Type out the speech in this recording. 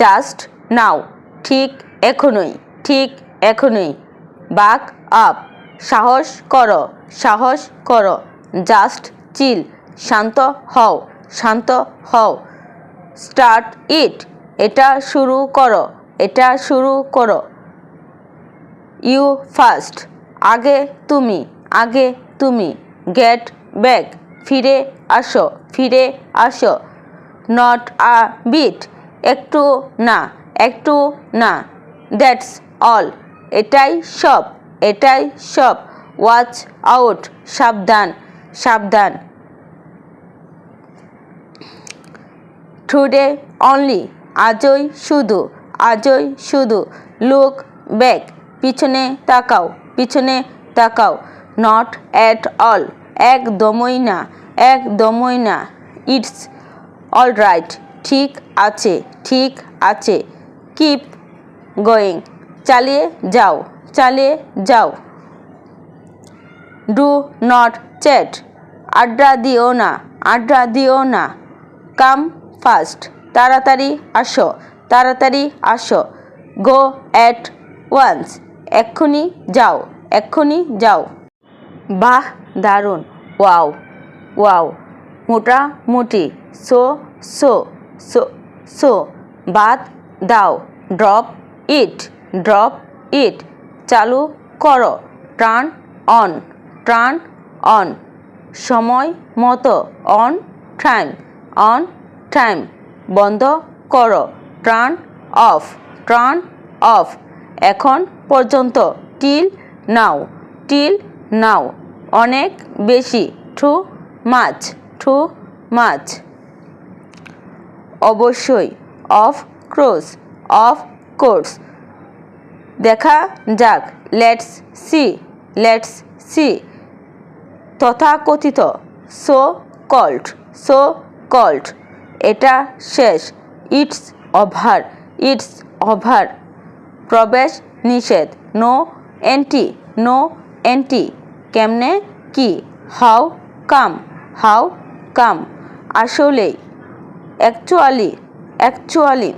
Just now, ঠিক এখনই, ঠিক এখনই। বাক আপ, সাহস করো, সাহস করো। জাস্ট চিল, শান্ত হও, শান্ত হও। স্টার্ট ইট, এটা শুরু করো, এটা শুরু করো। ইউ ফার্স্ট, আগে তুমি, আগে তুমি। গেট ব্যাক, ফিরে আসো, ফিরে আসো। নট আ বিট, একটু না, একটু না। দ্যাটস অল, এটাই সব, এটাই সব। ওয়াচ আউট, সাবধান, সাবধান। টুডে অনলি, আজই শুধু, আজই শুধু। লুক ব্যাক, পিছনে তাকাও, পিছনে তাকাও। নট অ্যাট অল, একদমই না, একদমই না। ইটস অলরাইট, ঠিক আছে, ঠিক আছে। কিপ গোয়িং, চালিয়ে যাও, চালিয়ে যাও। ডু নট চ্যাট, আড্ডা দিও না, আড্ডা দিও না। কাম ফাস্ট, তাড়াতাড়ি আসো, তাড়াতাড়ি আসো। গো অ্যাট ওয়ান্স, এক্ষুনি যাও, এক্ষুনি যাও। বাহ, দারুণ, ওয়াও, ওয়াও। মোটামুটি, সো সো সো সো। বাদ দাও, ড্রপ ইট, ড্রপ ইট। চালু করো, টার্ন অন, টার্ন অন। সময় মতো, অন টাইম, অন টাইম। বন্ধ করো, টার্ন অফ, টার্ন অফ। এখন পর্যন্ত, টিল নাও, টিল নাও। অনেক বেশি, টু মাচ, টু মাচ। অবশ্যই, অফ কোর্স, অফ কোর্স। দেখা যাক, লেটস সি, লেটস সি। তথাকথিত, সো কল্ড, সো কল্ড। এটা শেষ, ইটস ওভার, ইটস ওভার। প্রবেশ নিষেধ, নো এন্ট্রি, নো এন্ট্রি। কেমনে কি, হাউ কাম, হাউ কাম। আসলেই, অ্যাকচুয়ালি, অ্যাকচুয়ালি।